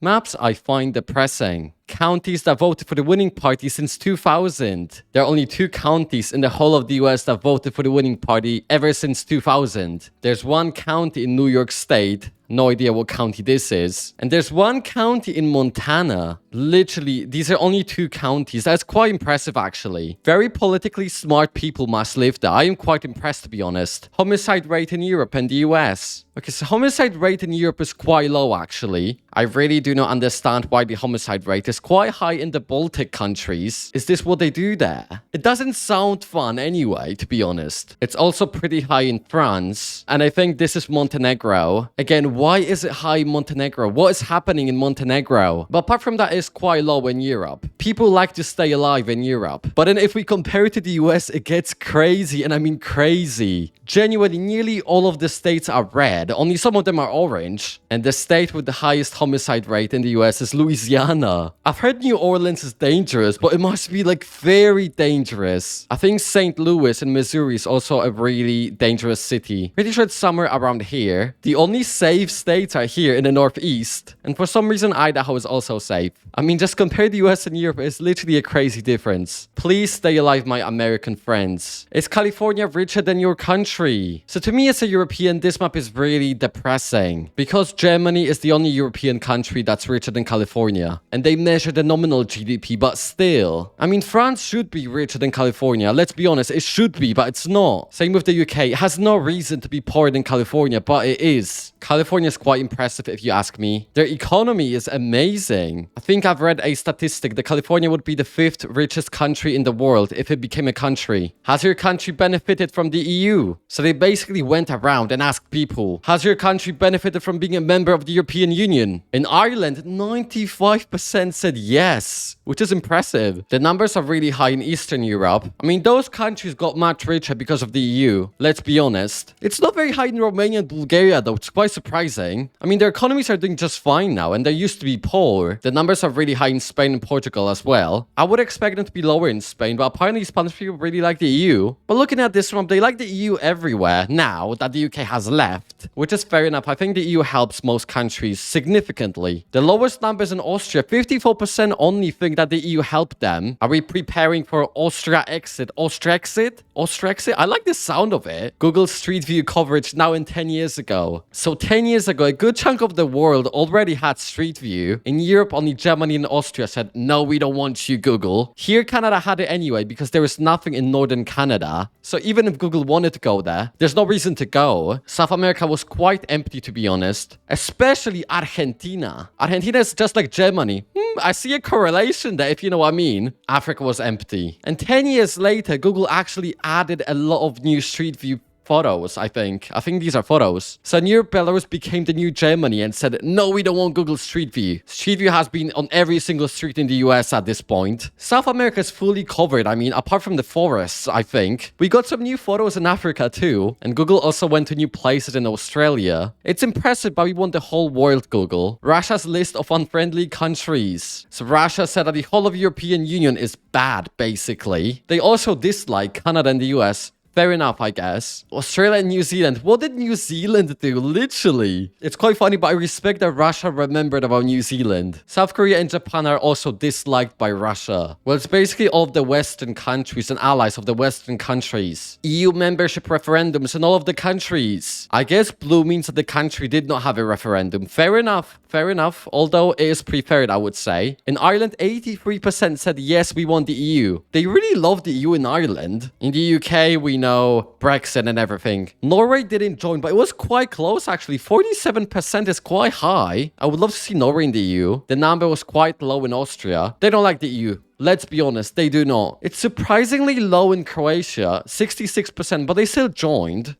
Maps I find depressing. Counties that voted for the winning party since 2000. There are only 2 counties in the whole of the US that voted for the winning party ever since 2000. There's one county in New York State. No idea what county this is. And there's one county in Montana. Literally, these are only 2 counties. That's quite impressive, actually. Very politically smart people must live there. I am quite impressed, to be honest. Homicide rate in Europe and the US. Okay, so homicide rate in Europe is quite low, actually. I really do not understand why the homicide rate is quite high in the Baltic countries. Is this what they do there? It doesn't sound fun anyway, to be honest. It's also pretty high in France. And I think this is Montenegro. Again, why is it high in Montenegro? What is happening in Montenegro? But apart from that, it's quite low in Europe. People like to stay alive in Europe. But then if we compare it to the US, it gets crazy. And I mean crazy. Genuinely, nearly all of the states are red. Only some of them are orange. And the state with the highest homicide rate in the US is Louisiana. I've heard New Orleans is dangerous, but it must be like very dangerous. I think St. Louis in Missouri is also a really dangerous city. Pretty sure it's somewhere around here. The only safe states are here in the Northeast. And for some reason, Idaho is also safe. I mean, just compare the US and Europe, it's literally a crazy difference. Please stay alive, my American friends. Is California richer than your country? So to me as a European, this map is really depressing. Because Germany is the only European country that's richer than California. And they measure the nominal GDP, but still. I mean, France should be richer than California. Let's be honest, it should be, but it's not. Same with the UK. It has no reason to be poorer than California, but it is. California is quite impressive if you ask me. Their economy is amazing. I think I've read a statistic that California would be the 5th richest country in the world if it became a country. Has your country benefited from the EU? So they basically went around and asked people, has your country benefited from being a member of the European Union? In Ireland, 95% said yes, which is impressive. The numbers are really high in Eastern Europe. I mean, those countries got much richer because of the EU. Let's be honest. It's not very high in Romania and Bulgaria though. It's quite surprising. I mean, their economies are doing just fine now and they used to be poor. The numbers are really high in Spain and Portugal as well. I would expect them to be lower in Spain, but apparently Spanish people really like the EU. But looking at this one, they like the EU everywhere now that the UK has left, which is fair enough. I think the EU helps most countries significantly. The lowest numbers in Austria, 54% only think that the EU helped them. Are we preparing for Austria exit? Austrexit? Austrexit? I like the sound of it. Google Street View coverage now in 10 years ago. So 10 years ago, a good chunk of the world already had Street View. In Europe, only Germany and Austria said, no, we don't want you, Google. Here, Canada had it anyway because there is nothing in northern Canada. So even if Google wanted to go there, there's no reason to go. South America was quite empty, to be honest. Especially Argentina. Argentina is just like Germany. I see a correlation there, if you know what I mean. Africa was empty. And 10 years later, Google actually added a lot of new Street View photos, I think. I think these are photos. So New Belarus became the new Germany and said, no, we don't want Google Street View. Street View has been on every single street in the US at this point. South America is fully covered. I mean, apart from the forests, I think. We got some new photos in Africa too. And Google also went to new places in Australia. It's impressive, but we want the whole world, Google. Russia's list of unfriendly countries. So Russia said that the whole of European Union is bad, basically. They also dislike Canada and the US. Fair enough, I guess. Australia and New Zealand. What did New Zealand do? Literally. It's quite funny, but I respect that Russia remembered about New Zealand. South Korea and Japan are also disliked by Russia. Well, it's basically all of the Western countries and allies of the Western countries. EU membership referendums in all of the countries. I guess blue means that the country did not have a referendum. Fair enough. Fair enough. Although it is preferred, I would say. In Ireland, 83% said yes, we want the EU. They really love the EU in Ireland. In the UK, we know Brexit and everything. Norway didn't join, but it was quite close actually. 47% is quite high. I would love to see Norway in the EU. The number was quite low in Austria. They don't like the EU. Let's be honest, they do not. It's surprisingly low in Croatia, 66%, but they still joined.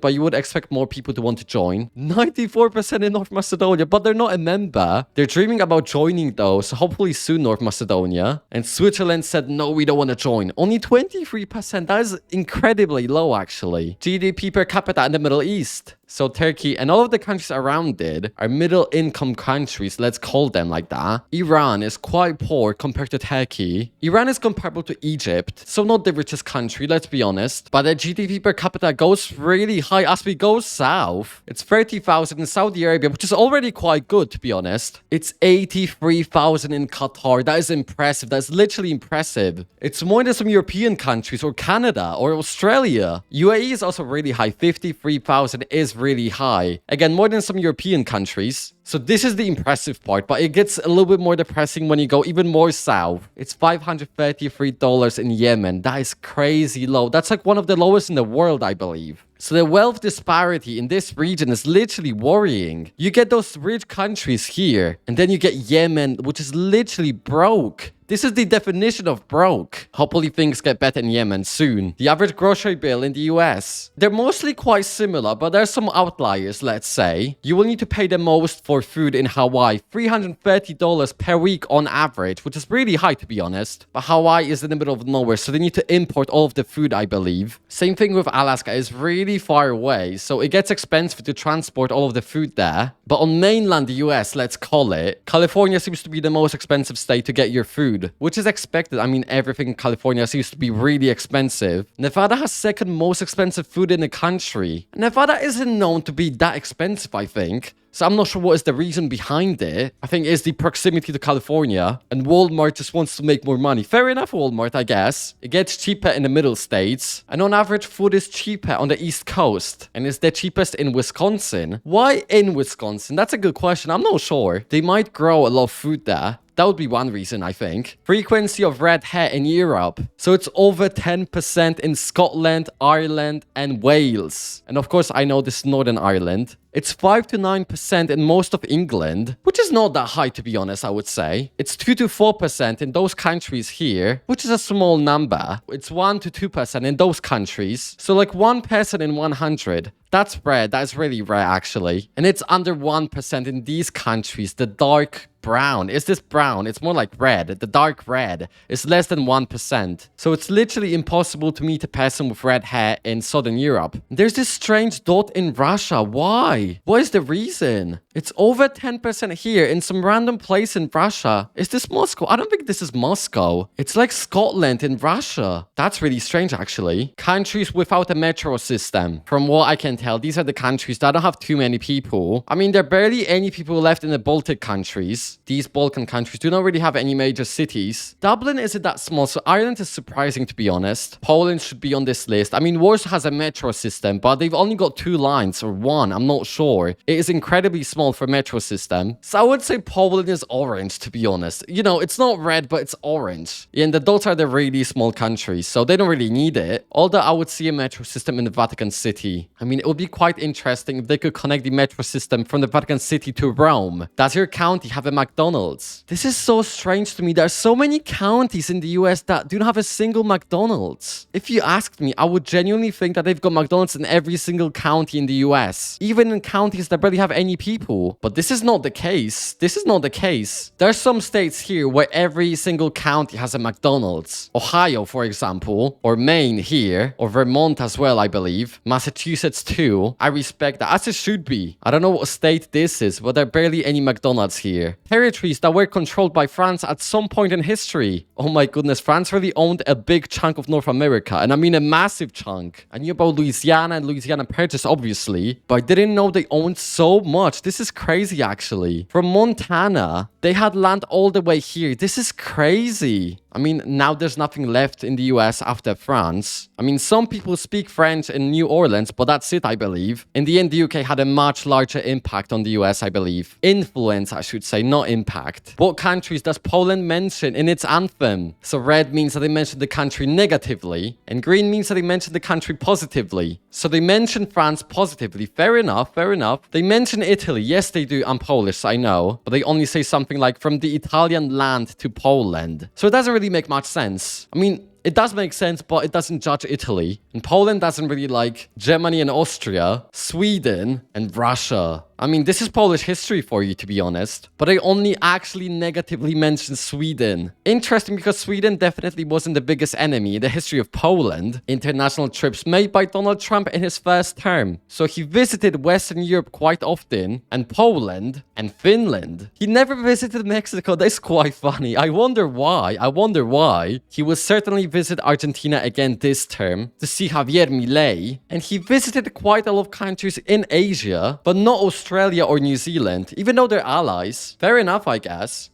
But you would expect more people to want to join. 94% in North Macedonia, but they're not a member. They're dreaming about joining though, so hopefully soon North Macedonia. And Switzerland said, no, we don't want to join. Only 23%, that is incredibly low actually. GDP per capita in the Middle East. So Turkey and all of the countries around it are middle income countries, let's call them like that. Iran is quite poor compared to Turkey. Iran is comparable to Egypt, so not the richest country, let's be honest. But the GDP per capita goes really high as we go south. It's 30,000 in Saudi Arabia, which is already quite good, to be honest. It's 83,000 in Qatar. That is impressive. That's literally impressive. It's more than some European countries or Canada or Australia. UAE is also really high. 53,000 is really high. Again, more than some European countries. So this is the impressive part, but it gets a little bit more depressing when you go even more south. It's $533 in Yemen. That is crazy low. That's like one of the lowest in the world, I believe. So the wealth disparity in this region is literally worrying. You get those rich countries here, and then you get Yemen, which is literally broke. This is the definition of broke. Hopefully things get better in Yemen soon. The average grocery bill in the US. They're mostly quite similar, but there's some outliers, let's say. You will need to pay the most for food in Hawaii. $330 per week on average, which is really high to be honest. But Hawaii is in the middle of nowhere, so they need to import all of the food, I believe. Same thing with Alaska. It's really far away, so it gets expensive to transport all of the food there. But on mainland US, let's call it, California seems to be the most expensive state to get your food, which is expected. I mean, everything in California seems to be really expensive. Nevada has second most expensive food in the country. Nevada isn't known to be that expensive, I think. So I'm not sure what is the reason behind it. I think it's the proximity to California, and Walmart just wants to make more money. Fair enough, Walmart, I guess. It gets cheaper in the middle states, and on average, food is cheaper on the East Coast, and it's the cheapest in Wisconsin. Why in Wisconsin? That's a good question. I'm not sure. They might grow a lot of food there. That would be one reason, I think. Frequency of red hair in Europe. So it's over 10% in Scotland, Ireland, and Wales. And of course, I know this is Northern Ireland. It's 5 to 9% in most of England, which is not that high to be honest, I would say. It's 2 to 4% in those countries here, which is a small number. It's 1 to 2% in those countries. So like 1 person in 100. That's rare. That's really rare, actually. And it's under 1% in these countries. The dark brown. Is this brown? It's more like red. The dark red is less than 1%. So it's literally impossible to meet a person with red hair in Southern Europe. There's this strange dot in Russia. Why? What is the reason? It's over 10% here in some random place in Russia. Is this Moscow? I don't think this is Moscow. It's like Scotland in Russia. That's really strange, actually. Countries without a metro system. From what I can tell, these are the countries that don't have too many people. I mean, there are barely any people left in the Baltic countries. These Balkan countries do not really have any major cities. Dublin isn't that small, so Ireland is surprising, to be honest. Poland should be on this list. I mean, Warsaw has a metro system, but they've only got 2 lines, or 1, I'm not sure. It is incredibly small for metro system. So I would say Poland is orange, to be honest. You know, it's not red, but it's orange. Yeah, and those are the really small countries, so they don't really need it. Although I would see a metro system in the Vatican City. I mean, it would be quite interesting if they could connect the metro system from the Vatican City to Rome. Does your county have a McDonald's? This is so strange to me. There are so many counties in the US that do not have a single McDonald's. If you asked me, I would genuinely think that they've got McDonald's in every single county in the US. Even in counties that barely have any people. But this is not the case. This is not the case. There are some states here where every single county has a McDonald's. Ohio, for example, or Maine here, or Vermont as well, I believe. Massachusetts too. I respect that, as it should be. I don't know what state this is, but there are barely any McDonald's here. Territories that were controlled by France at some point in history. Oh my goodness, France really owned a big chunk of North America, and I mean a massive chunk. I knew about Louisiana and Louisiana Purchase, obviously, but I didn't know they owned so much. This is crazy, actually. From Montana, they had land all the way here. This is crazy. I mean, now there's nothing left in the US after France. I mean, some people speak French in New Orleans, but that's it, I believe. In the end, the UK had a much larger impact on the US, I believe. Influence, I should say, not impact. What countries does Poland mention in its anthem? So red means that they mention the country negatively, and green means that they mention the country positively. So they mention France positively. Fair enough, fair enough. They mention Italy. Yes, they do. I'm Polish, I know. But they only say something like from the Italian land to Poland. So it doesn't really make much sense. I mean, it does make sense, but it doesn't judge Italy. And Poland doesn't really like Germany and Austria, Sweden and Russia. I mean, this is Polish history for you, to be honest. But I only actually negatively mentioned Sweden. Interesting, because Sweden definitely wasn't the biggest enemy in the history of Poland. International trips made by Donald Trump in his first term. So he visited Western Europe quite often, and Poland, and Finland. He never visited Mexico. That's quite funny. I wonder why. He will certainly visit Argentina again this term to see Javier Milei. And he visited quite a lot of countries in Asia, but not Australia or New Zealand, even though they're allies. Fair enough, I guess.